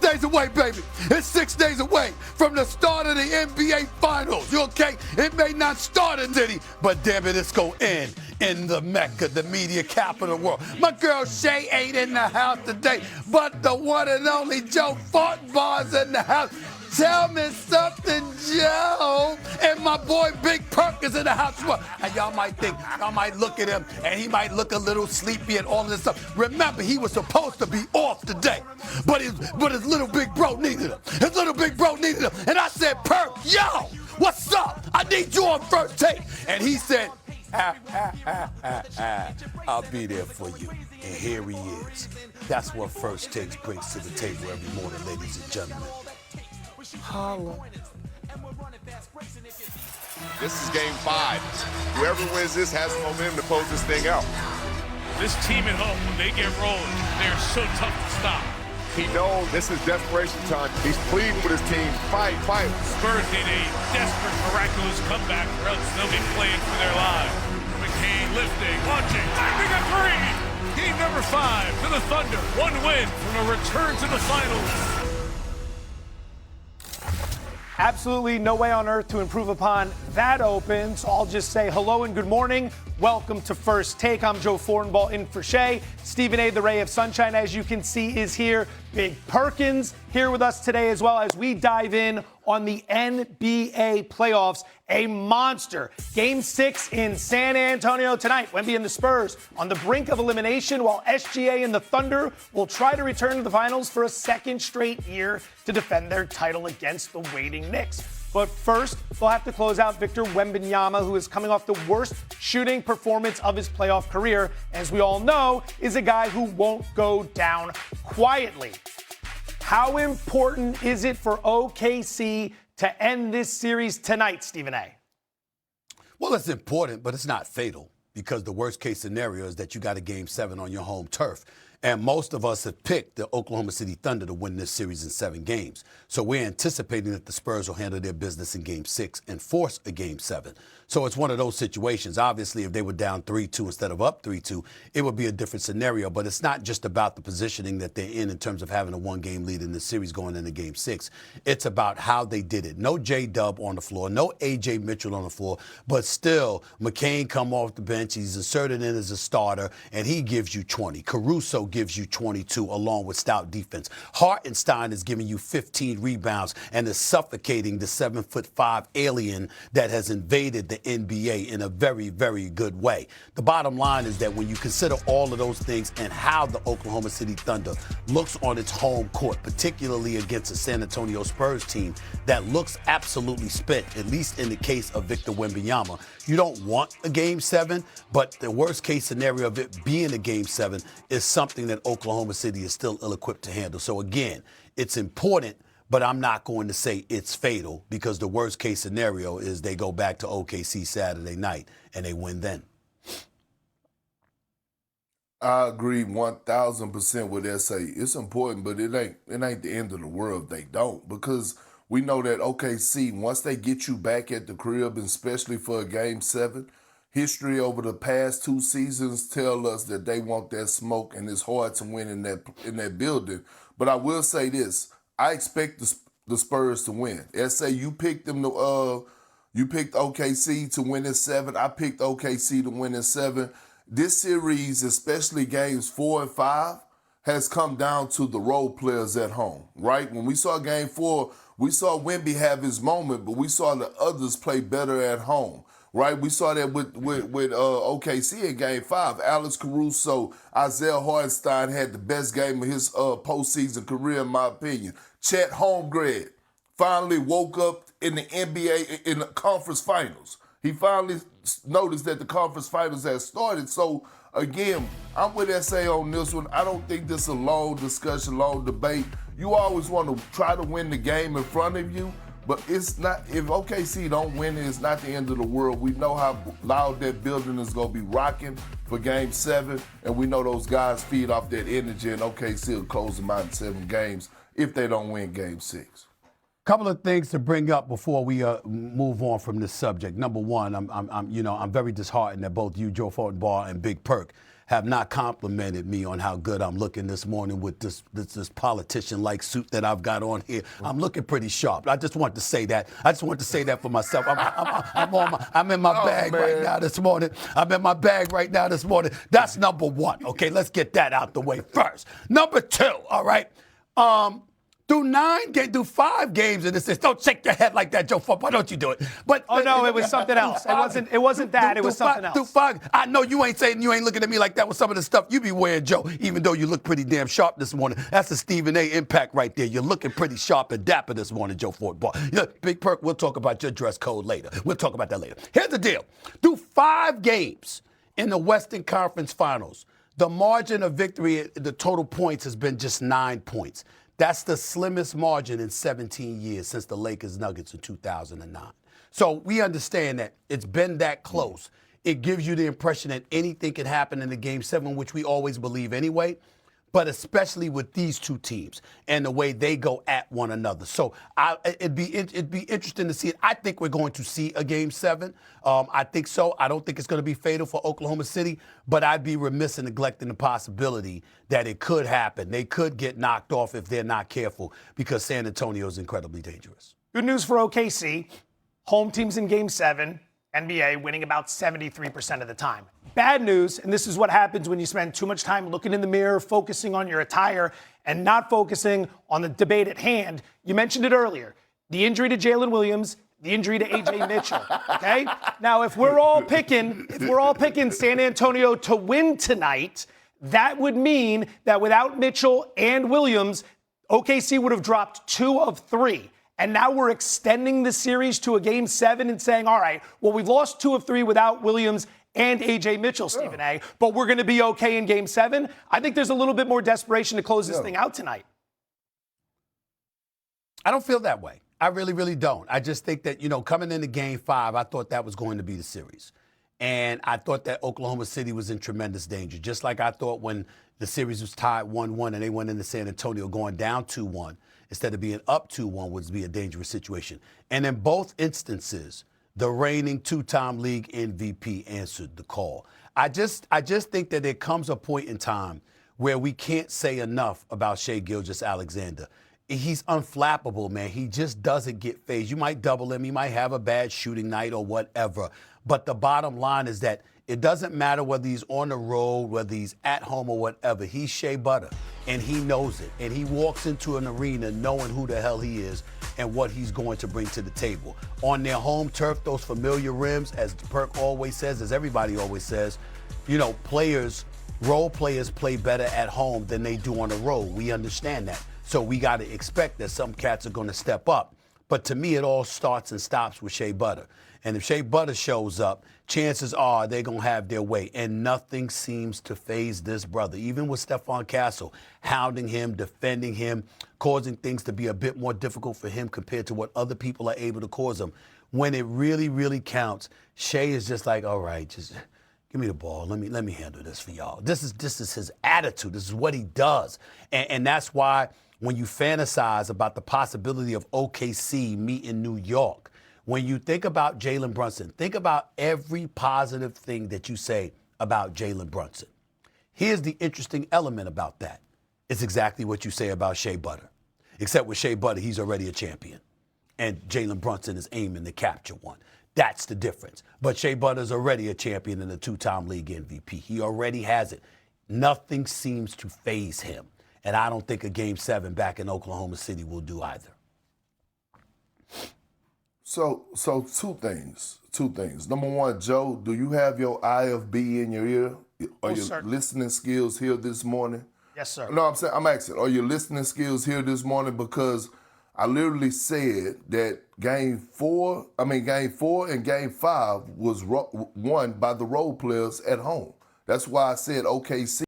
days away, baby. It's 6 days away from the start of the NBA Finals. You okay? It may not start in Diddy, but damn it, it's going to end in the Mecca, the media capital of the world. My girl Shay ain't in the house today, but the one and only Joe Fortenbaugh's in the house. Tell me something, Joe. And my boy Big Perk is in the house as well. And y'all might look at him, and he might look a little sleepy and all of this stuff. Remember, he was supposed to be off today, but his little big bro needed him. His little big bro needed him. And I said, Perk, yo, what's up? I need you on First Take. And he said, I'll be there for you. And here he is. That's what First Takes brings to the table every morning, ladies and gentlemen. Holla. This is game 5. Whoever wins this has the momentum to close this thing out. This team at home, when they get rolling, they're so tough to stop. He knows this is desperation time. He's pleading with his team, fight. Spurs need a desperate, miraculous comeback or else they'll be playing for their lives. McCain lifting, launching, landing a three. Game number 5 to the Thunder. 1 win from a return to the finals. Absolutely no way on earth to improve upon that open. So I'll just say hello and good morning. Welcome to First Take. I'm Joe Fortenbaugh in for Shay. Stephen A., the ray of sunshine, as you can see, is here. Big Perkins here with us today as well as we dive in on the NBA playoffs. A monster. Game 6 in San Antonio tonight. Wemby and the Spurs on the brink of elimination, while SGA and the Thunder will try to return to the finals for a second straight year to defend their title against the waiting Knicks. But first, they'll have to close out Victor Wembanyama, who is coming off the worst shooting performance of his playoff career. As we all know, is a guy who won't go down quietly. How important is it for OKC to end this series tonight, Stephen A.? Well, it's important, but it's not fatal, because the worst case scenario is that you got a Game 7 on your home turf. And most of us have picked the Oklahoma City Thunder to win this series in 7 games. So we're anticipating that the Spurs will handle their business in Game 6 and force a Game 7. So it's one of those situations. Obviously, if they were down 3-2 instead of up 3-2, it would be a different scenario. But it's not just about the positioning that they're in terms of having a 1-game lead in the series going into Game 6. It's about how they did it. No J-Dub on the floor, no A.J. Mitchell on the floor, but still, McCain come off the bench. He's inserted in as a starter, and he gives you 20. Caruso gives you 22 along with stout defense. Hartenstein is giving you 15 rebounds and is suffocating the 7'5" alien that has invaded the NBA in a very, very good way. The bottom line is that when you consider all of those things and how the Oklahoma City Thunder looks on its home court, particularly against a San Antonio Spurs team that looks absolutely spent, at least in the case of Victor Wembanyama, you don't want a Game 7, but the worst case scenario of it being a Game 7 is something that Oklahoma City is still ill-equipped to handle. So again, it's important, but I'm not going to say it's fatal, because the worst case scenario is they go back to OKC Saturday night and they win then. I agree 1,000% with SA. It's important, but it ain't the end of the world if they don't, because we know that OKC, once they get you back at the crib, and especially for a Game 7, history over the past 2 seasons tell us that they want that smoke, and it's hard to win in that building. But I will say this. I expect the Spurs to win. SA, you picked them to you picked OKC to win in 7. I picked OKC to win in 7. This series, especially games 4 and 5, has come down to the role players at home, right? When we saw Game 4, we saw Wemby have his moment, but we saw the others play better at home, right? We saw that with OKC in Game 5. Alex Caruso, Isaiah Hartenstein had the best game of his postseason career, in my opinion. Chet Holmgren finally woke up in the NBA in the conference finals. He finally noticed that the conference finals had started. So, again, I'm with SA on this one. I don't think this is a long discussion, long debate. You always want to try to win the game in front of you, but it's not. If OKC don't win it, it's not the end of the world. We know how loud that building is going to be rocking for Game 7, and we know those guys feed off that energy, and OKC will close them out in 7 games if they don't win Game 6. Couple of things to bring up before we move on from this subject. Number one, I'm very disheartened that both you, Joe Fortenbaugh, and Big Perk have not complimented me on how good I'm looking this morning with this politician-like suit that I've got on here. I'm looking pretty sharp. I just want to say that. I just want to say that for myself. I'm in my bag right now this morning. I'm in my bag right now this morning. That's number one. Okay, let's get that out the way first. Number two, all right? Do 5 games in this. Don't shake your head like that, Joe. Why don't you do it? But oh no, it was something else. It wasn't that. It was something else. Do 5. I know you ain't saying, you ain't looking at me like that with some of the stuff you be wearing, Joe. Even though you look pretty damn sharp this morning. That's a Stephen A. impact right there. You're looking pretty sharp and dapper this morning, Joe Ford. Big Perk. We'll talk about your dress code later. We'll talk about that later. Here's the deal. Do 5 games in the Western Conference Finals. The margin of victory, the total points has been just 9 points. That's the slimmest margin in 17 years since the Lakers Nuggets in 2009. So we understand that it's been that close. It gives you the impression that anything can happen in the Game 7, which we always believe anyway, but especially with these two teams and the way they go at one another. So it'd be interesting to see it. I think we're going to see a Game 7. I think so. I don't think it's going to be fatal for Oklahoma City, but I'd be remiss in neglecting the possibility that it could happen. They could get knocked off if they're not careful because San Antonio is incredibly dangerous. Good news for OKC. Home teams in Game 7, NBA winning about 73% of the time. Bad news, and this is what happens when you spend too much time looking in the mirror, focusing on your attire, and not focusing on the debate at hand. You mentioned it earlier. The injury to Jalen Williams, the injury to A.J. Mitchell, okay? Now, if we're all picking San Antonio to win tonight, that would mean that without Mitchell and Williams, OKC would have dropped 2 of 3. And now we're extending the series to a Game 7 and saying, all right, well, we've lost 2 of 3 without Williams and A.J. Mitchell, Stephen A., but we're going to be okay in Game 7. I think there's a little bit more desperation to close this thing out tonight. I don't feel that way. I really, really don't. I just think that, coming into Game 5, I thought that was going to be the series. And I thought that Oklahoma City was in tremendous danger, just like I thought when the series was tied 1-1 and they went into San Antonio going down 2-1. Instead of being up 2-1 would be a dangerous situation. And in both instances, the reigning 2-time league MVP answered the call. I just think that there comes a point in time where we can't say enough about Shai Gilgeous-Alexander. He's unflappable, man. He just doesn't get phased. You might double him. He might have a bad shooting night or whatever. But the bottom line is that it doesn't matter whether he's on the road, whether he's at home or whatever. He's Shea Butter, and he knows it. And he walks into an arena knowing who the hell he is and what he's going to bring to the table. On their home turf, those familiar rims, as Perk always says, as everybody always says, role players play better at home than they do on the road. We understand that. So we got to expect that some cats are going to step up. But to me, it all starts and stops with Shea Butter. And if Shea Butter shows up, chances are they're going to have their way. And nothing seems to faze this brother. Even with Stephon Castle, hounding him, defending him, causing things to be a bit more difficult for him compared to what other people are able to cause him. When it really, really counts, Shea is just like, all right, just give me the ball. Let me handle this for y'all. This is his attitude. This is what he does. And that's why when you fantasize about the possibility of OKC meeting New York, when you think about Jalen Brunson, think about every positive thing that you say about Jalen Brunson. Here's the interesting element about that. It's exactly what you say about Shea Butter. Except with Shea Butter, he's already a champion. And Jalen Brunson is aiming to capture one. That's the difference. But Shea Butter's already a champion and a 2-time league MVP. He already has it. Nothing seems to faze him. And I don't think a Game 7 back in Oklahoma City will do either. So two things. Number one, Joe, do you have your IFB in your ear? Are your listening skills here this morning? Yes, sir. No, I'm asking, are your listening skills here this morning? Because I literally said that Game 4 and Game 5 was won by the role players at home. That's why I said OKC